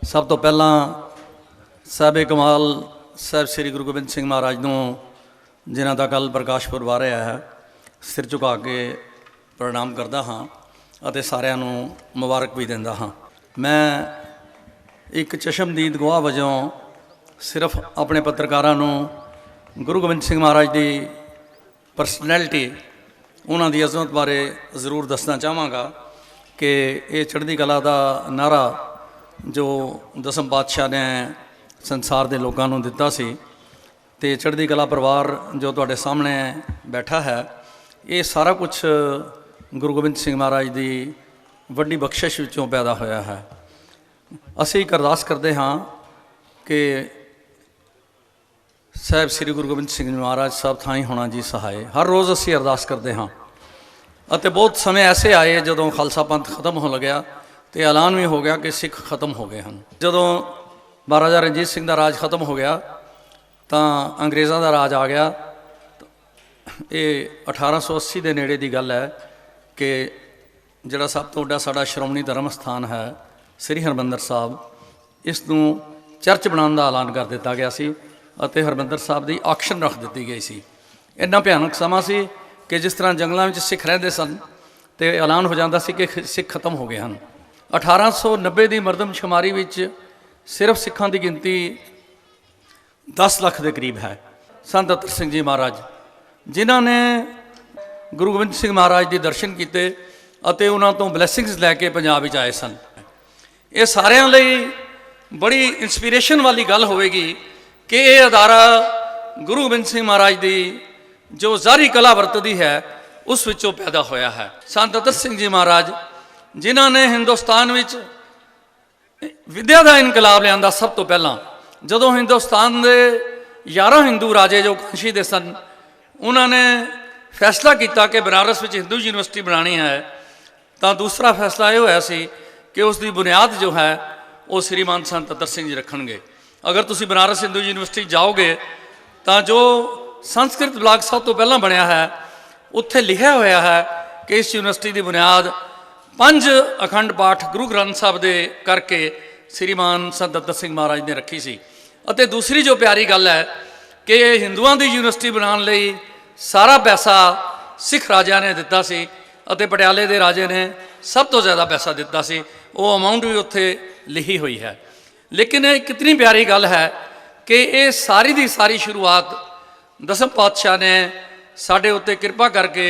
सब तो पहला साहिब कमाल साहब श्री गुरु गोबिंद सिंह महाराज ਨੂੰ ਜਿਨ੍ਹਾਂ ਦਾ ਕੱਲ ਪ੍ਰਕਾਸ਼ ਪੁਰਬ ਆ ਰਿਹਾ ਹੈ ਸਿਰ ਝੁਕਾ ਕੇ ਪ੍ਰਣਾਮ ਕਰਦਾ ਹਾਂ ਅਤੇ ਸਾਰਿਆਂ ਨੂੰ ਮੁਬਾਰਕ ਵੀ ਦਿੰਦਾ ਹਾਂ। ਮੈਂ ਇੱਕ ਚਸ਼ਮਦੀਦ ਗਵਾਹ ਵਜੋਂ ਸਿਰਫ ਆਪਣੇ ਪੱਤਰਕਾਰਾਂ ਨੂੰ ਗੁਰੂ ਗੋਬਿੰਦ ਸਿੰਘ ਮਹਾਰਾਜ ਦੀ ਪਰਸਨੈਲਿਟੀ ਉਹਨਾਂ ਦੀ ਅਜ਼ਮਤ ਬਾਰੇ ਜ਼ਰੂਰ ਦੱਸਣਾ ਚਾਹਾਂਗਾ ਕਿ ਇਹ ਚੜ੍ਹਦੀ ਕਲਾ ਦਾ ਨਾਰਾ जो दसम पातशाह ने संसार के लोगों को दिता सी ते चढ़ती कला परिवार जो तुहाडे सामने बैठा है ये सारा कुछ गुरु गोबिंद सिंह महाराज की वड्डी बख्शिश विचों पैदा होया है। असीं एक अरदास करते हाँ कि साहब श्री गुरु गोबिंद सिंह महाराज साहब थाई होना जी सहाय। हर रोज़ असीं अरदास करते हाँ अते बहुत समय ऐसे आए जदों खालसा पंथ खत्म हो लग्या तो ऐलान भी हो गया कि सिख खत्म हो गए हैं। जदों महाराजा रणजीत सिंह का राज खत्म हो गया तो अंग्रेज़ों का राज आ गया। ये 1880 के नेड़े की गल है कि जिहड़ा सब तो वड्डा साडा श्रोमणी धर्म स्थान है श्री हरमंदर साहब इसनूं चर्च बनाने का ऐलान कर दिता गया सी अते हरमंदर साहब की ऑक्शन रख दी गई सी। इन्ना भयानक समा सी कि जिस तरह जंगलों में सिख रहिंदे सन तो ऐलान हो जाता सी कि सिख खत्म हो गए हैं। 1890 की मरदमशुमारी विच सिर्फ सिखां की गिनती 10 लाख के करीब है। संत अतर सिंह जी महाराज जिन्हों ने गुरु गोबिंद सिंह महाराज के दर्शन किए और उन्होंने तो ब्लैसिंग्स लैके पंजाब में आए सन। ये सारिਆਂ ਲਈ बड़ी इंस्पीरेशन वाली गल होगी कि ये अदारा गुरु गोबिंद सिंह महाराज की जो ज़ाहरी कला वरतदी है उस विचों पैदा होया है। संत अतर सिंह जी महाराज जिन्होंने हिंदुस्तान विच विद्या का इनकलाब लिया सब तो पहला जदों हिंदुस्तान के 11 हिंदू राजे जो कांशी दे सन उन्होंने फैसला किया कि बनारस में हिंदू यूनिवर्सिटी बनानी है तो दूसरा फैसला यह होया सी कि उसकी बुनियाद जो है वो श्रीमान संत अतर सिंह जी रखणगे। अगर तुसी बनारस हिंदू यूनिवर्सिटी जाओगे तो जो संस्कृत ब्लॉक सब तो पहला बनया है उत्थे लिखा होया है कि इस यूनिवर्सिटी की बुनियाद 5 अखंड पाठ गुरु ग्रंथ साहब दे करके श्रीमान संत अतर सिंह महाराज ने रखी सी। अते दूसरी जो प्यारी गल है कि हिंदुओं की यूनिवर्सिटी बनाने लई सारा पैसा सिख राजा ने दिता सी अते पटियाले के राजे ने सब तो ज़्यादा पैसा दिता सी। वो अमाउंट भी उत्थे लिखी हुई है। लेकिन कितनी प्यारी गल है कि ये सारी की सारी शुरुआत दसम पातशाह ने साढ़े उत्ते कृपा करके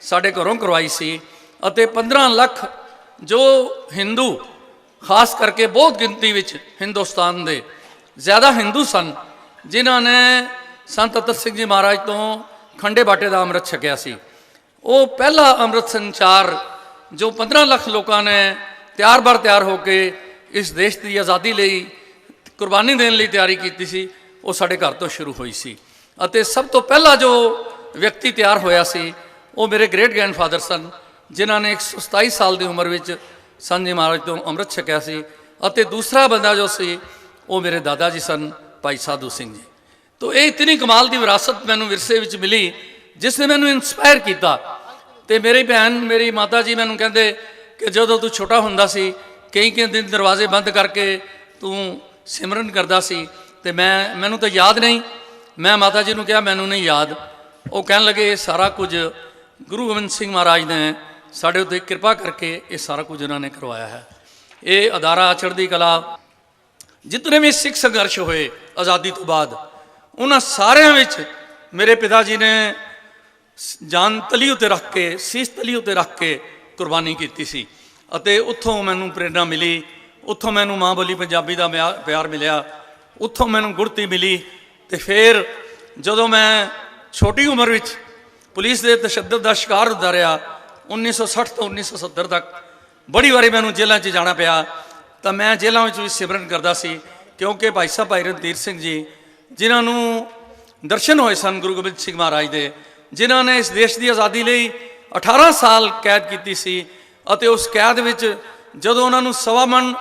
साढ़े घरों करवाई सी। अते 15 लाख जो हिंदू खास करके बहुत गिनती विच हिंदुस्तान दे ज़्यादा हिंदू सन जिन्होंने संत अतर सिंह जी महाराज तो खंडे बाटे का अमृत छकिया सी। वो पहला अमृत संचार जो 15 लाख लोगों ने तैयार बर तैयार होकर इस देश की आज़ादी लई कुर्बानी देने लई तैयारी की सी वो साढ़े घर तो शुरू हुई सी। अते सब तो पहला जो व्यक्ति तैयार होया सी वो मेरे ग्रेट ग्रैंडफादर सन जिन्होंने 127 साल की उम्र में संत जी महाराज तो अमृत छकिया सी। अते दूसरा बंदा जो सी वो मेरे दादा जी सन भाई साधु सिंह जी। तो ये इतनी कमाल की विरासत मैनू विरसे विच मिली जिसने मैनू इंस्पायर किया। तो मेरी भैन मेरी माता जी मैनू कहते कि जदों तू छोटा हुंदा सी कई दिन दरवाजे बंद करके तू सिमरन करदा सी ते मैनू तो याद नहीं। मैं माता जी नूं कहा मैनू नहीं याद। वो कहन लगे सारा कुछ गुरु गोबिंद सिंह महाराज ने साढ़े उत्ते कृपा करके ये सारा कुछ उन्होंने करवाया है। ये अदारा चढ़ती कला जितने भी सिख संघर्ष हुए आज़ादी तो बाद उन्होंने सारिਆਂ विच मेरे पिता जी ने जान तली उत्ते रख के सीस तली उत्ते रख के कुर्बानी की सी। अते उत्थों मैनू प्रेरणा मिली उत्थों मैनू माँ बोली पंजाबी का प्यार मिलिया उत्थों मैनू गुरती मिली। तो फिर जदों मैं छोटी उम्र विच पुलिस के तशद्दद का शिकार होता रहा 1960 तो 1970 तक बड़ी बारी मैनू जेलों च जाना पिया तो मैं जेलों में भी सिमरन करता सी क्योंकि भाई साहब भाई रणधीर सिंह जी जिन्होंने दर्शन होए सन गुरु गोबिंद सिंह महाराज के जिन्होंने इस देश की आज़ादी लई 18 साल कैद की सी। अते उस कैद विच जदों उन्होंने 1.25 मन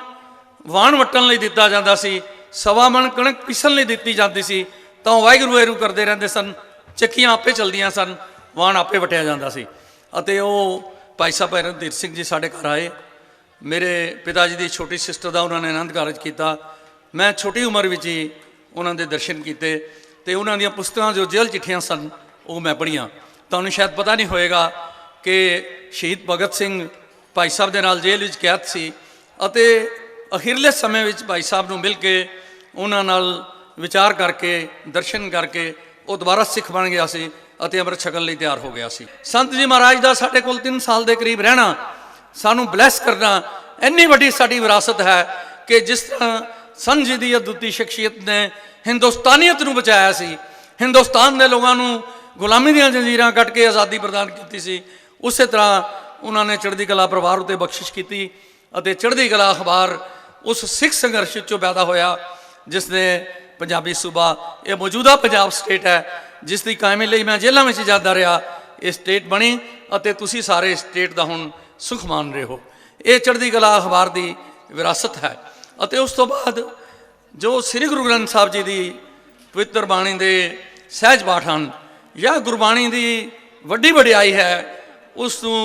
वाण वट्टन लई दिता जाता सी 1.25 मन कणक पीसन लई दिती जाती सी तो वाहिगुरू वाहिगुरू करते रहते सन। चक्कियां आपे चलदियां सन वाण आपे वटिया जाता सी। अते वो भाई साहब भाई रणधीर सिंह जी साढ़े घर आए मेरे पिता जी की छोटी सिस्टर का उन्होंने आनंद कारज किया। मैं छोटी उम्र में ही उन्होंने दर्शन किए तो उन्होंने पुस्तकां जो जेल चिट्ठियां सन वो मैं पढ़िया। तुहानूं शायद पता नहीं होएगा कि शहीद भगत सिंह भाई साहब के नाल जेल में कैद सी अते अखीरले समय में भाई साहब नूं मिल के उन्हां नाल विचार करके दर्शन करके वो दोबारा सिख बन गया सी अते अमृत छकन लई तैयार हो गया सी। संत जी महाराज का साढ़े कोल 3 साल के करीब रहना, सानू ब्लैस करना इन्नी वड्डी साडी विरासत है कि जिस तरह संत जी की अद्भुती शख्सियत ने हिंदुस्तानीयत नूं बचाया सी, हिंदुस्तान के लोगों नूं गुलामी दी जंजीरां कट के आज़ादी प्रदान की सी, उस तरह उन्होंने चढ़दी कला परिवार उत्ते बख्शिश की अते चढ़दी कला अखबार उस सिख संघर्ष चों पैदा होया जिसने पंजाबी सूबा ये मौजूदा पंजाब स्टेट है जिसकी कायमी लई मैं जेलों में जाता रहा, ये स्टेट बनी अते तुसी सारे स्टेट का हुण सुख मान रहे हो। ये चढ़दी कला अखबार की विरासत है। अते उस तो बाद जो श्री गुरु ग्रंथ साहब जी की पवित्र बाणी के सहज पाठ हैं या गुरबाणी की वड्डी वडियाई है, उसनूं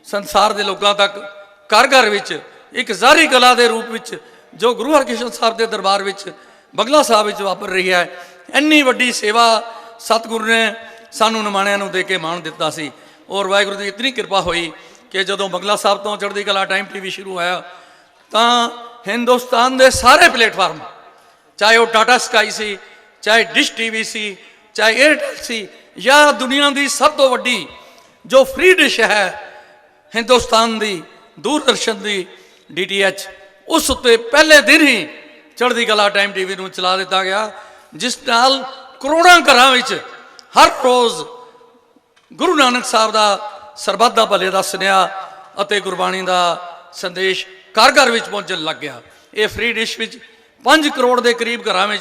संसार के लोगों तक घर घर विच एक ज़ाहरी कला के रूप में जो गुरु हरकृष्ण साहब के दरबार में बंगला साहब में वापर रही है। इन्नी वड्डी सेवा सतगुरु ने सानू निमाणियां नूं दे के मान दिता सी और वाहिगुरू की इतनी कृपा हुई कि जदों बंगला साहब तो चढ़दी कला टाइम टीवी शुरू होया तो हिंदुस्तान के सारे प्लेटफार्म चाहे वह टाटा स्काई सी, चाहे डिश टीवी सी, चाहे एयरटेल सी या दुनिया की सब तो वड्डी जो फ्री डिश है हिंदुस्तान की दूरदर्शन की DTH, उस उत्ते पहले दिन ही चढ़दी कला टाइम टीवी नूं चला दिता गया जिस नाल करोड़ों घरां विच हर रोज़ गुरु नानक साहब का सरबत का भले का सुनिया अते गुरबाणी का संदेश घर घर में पहुँचन लग गया। ये फ्री डिश में 5 करोड़ के करीब घरां में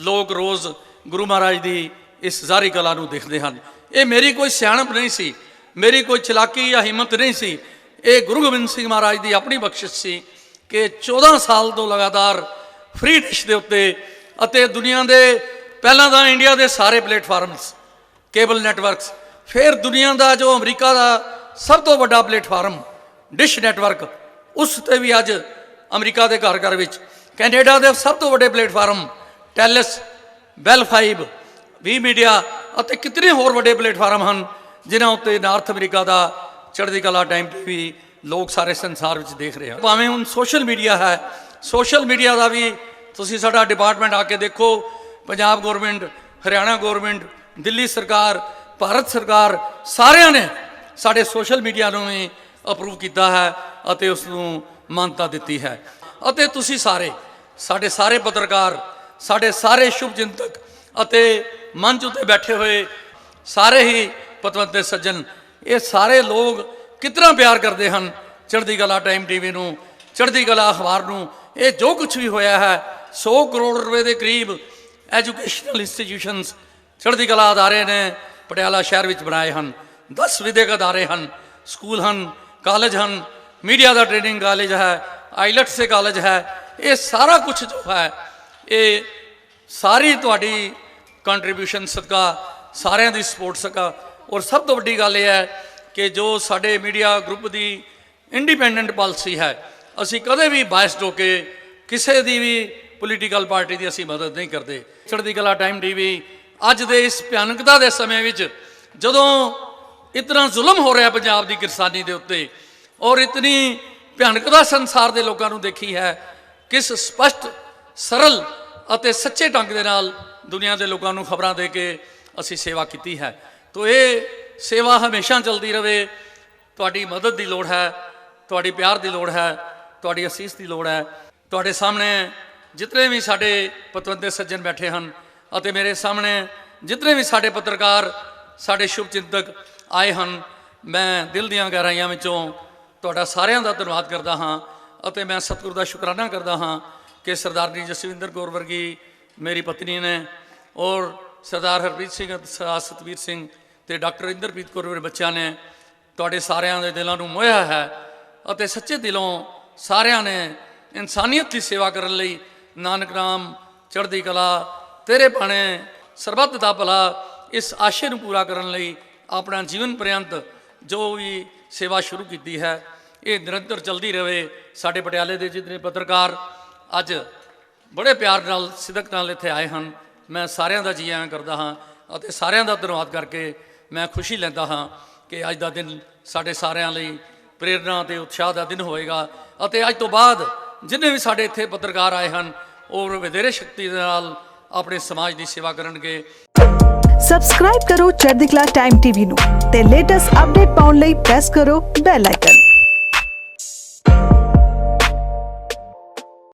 लोग रोज़ गुरु महाराज की इस ज़ाहरी कला नूं देखते हैं। ये मेरी कोई सियाणप नहीं सी, मेरी कोई चलाकी या हिम्मत नहीं सी, ये गुरु गोबिंद सिंह महाराज की अपनी बख्शिश सी कि 14 साल तो लगातार फ्री डिश के उत्ते अते दुनिया के पहला तो इंडिया के सारे प्लेटफार्म्स केबल नैटवर्क्स, फिर दुनिया का जो अमरीका का सब तो बड़ा प्लेटफार्म डिश नैटवर्क, उस ते भी अज अमरीका के घर घर विच कैनेडा के सब तो बड़े प्लेटफार्म टैलिस, बेल 5, वी मीडिया अते कितने होर बड़े प्लेटफार्म हैं जिन्हों उत्ते नार्थ अमरीका का चढ़दी कला टाइम टीवी लोग सारे संसार में देख रहे हैं। भावें हुण सोशल मीडिया है, सोशल मीडिया का भी तुसीं साडा डिपार्टमेंट आके देखो, पंजाब गौरमेंट, हरियाणा गौरमेंट, दिल्ली सरकार, भारत सरकार सारिਆਂ ने साढ़े सोशल मीडिया ਨੂੰ भी अप्रूव किया है अते उसनूं मानता दी है। अते तुसीं सारे सारे पत्रकार, साढ़े सारे शुभ चिंतक अते मंच उत्ते बैठे हुए सारे ही पतवंते सज्जन, ये सारे लोग कितना प्यार करते हैं चढ़दी कला टाइम टीवी नूं, चढ़दी कला अखबार नूं। ये जो कुछ भी होया है 100 करोड़ रुपए के करीब एजुकेशनल इंस्टीट्यूशनस चढ़दी कला अदारे ने पटियाला शहर में बनाए हैं। 10 विद्यक अदारे हैं, स्कूल हैं, कॉलेज हैं, मीडिया का ट्रेनिंग कॉलेज है, आईलट से कॉलेज है। ये सारा कुछ जो है ये सारी तुहाडी कंट्रीब्यूशन सदका, सारिਆਂ ਦੀ सपोर्ट सदका। और सब तो वड्डी गल यह है कि जो साडे मीडिया ग्रुप की इंडिपेंडेंट पॉलिसी है, असी कदे भी बायस्ड होके किसी की भी पोलीटिकल पार्टी की असी मदद नहीं करते। चढ़दी कला टाइम टीवी अज दे इस भयानकता के समय में जदों इतना जुल्म हो रहा पंजाब की किरसानी के उत्ते और इतनी भयानकता संसार के लोगों को देखी है, किस स्पष्ट सरल अते सच्चे ढंग के नाल दुनिया के लोगों को खबरां दे के असी सेवा की है। तो ये सेवा हमेशा चलती रहे। तुहाडी मदद की लोड़ है, तुहाडी प्यार की लोड़ है, तुहाडी असीस की लोड़ है। तुहाडे सामने जितने भी साडे पतवंते सज्जन बैठे हैं अते मेरे सामने जितने भी साडे पत्रकार, साडे शुभ चिंतक आए हैं, मैं दिल दीआं गहराइयां विचों तुहाडा सारिਆਂ ਦਾ धन्यवाद करता हाँ अते मैं सतगुरु का शुकराना करता हाँ कि सरदारनी जसविंदर कौर वर्गी मेरी पत्नी ने और सरदार हरप्रीत सिंह, सरदार सतवीर सिंह ते डॉक्टर इंद्रप्रीत कौर मेरे बच्चों ने तुहाडे सारिਆਂ ਦੇ दिलों ਨੂੰ मोहिया है अते सच्चे दिलों सारिਆਂ ने इंसानियत की सेवा करने लई नानक नाम चढ़दी कला तेरे भाणे सरबत दा भला इस आशे नूं पूरा करने लई अपना जीवन पर्यंत जो भी सेवा शुरू की है, ਇਹ ਨਿਰੰਤਰ ਚਲਦੀ ਰਹੇ। ਸਾਡੇ ਪਟਿਆਲੇ ਦੇ ਜਿਤਨੇ ਪੱਤਰਕਾਰ ਅੱਜ ਬੜੇ ਪਿਆਰ ਨਾਲ ਸਿਦਕ ਨਾਲ ਇੱਥੇ ਆਏ ਹਨ, ਮੈਂ ਸਾਰਿਆਂ ਦਾ ਜੀ ਆਇਆਂ ਕਰਦਾ ਹਾਂ ਅਤੇ ਸਾਰਿਆਂ ਦਾ ਧੰਨਵਾਦ ਕਰਕੇ ਮੈਂ ਖੁਸ਼ੀ ਲੈਂਦਾ ਹਾਂ ਕਿ ਅੱਜ ਦਾ ਦਿਨ ਸਾਡੇ ਸਾਰਿਆਂ ਲਈ ਪ੍ਰੇਰਨਾ ਅਤੇ ਉਤਸ਼ਾਹ ਦਾ ਦਿਨ ਹੋਏਗਾ ਅਤੇ ਅੱਜ ਤੋਂ ਬਾਅਦ ਜਿੰਨੇ ਵੀ ਸਾਡੇ ਇੱਥੇ ਪੱਤਰਕਾਰ ਆਏ ਹਨ ਉਹ ਵਧੇਰੇ ਸ਼ਕਤੀ ਦੇ ਨਾਲ ਆਪਣੇ ਸਮਾਜ ਦੀ ਸੇਵਾ ਕਰਨਗੇ। ਸਬਸਕ੍ਰਾਈਬ ਕਰੋ ਚੜ੍ਹਦੀ ਕਲਾ ਟਾਈਮ ਟੀਵੀ ਨੂੰ ਤੇ ਲੇਟੈਸਟ ਅਪਡੇਟ ਪਾਉਣ ਲਈ ਪ੍ਰੈਸ ਕਰੋ ਬੈਲ ਆਈਕਨ।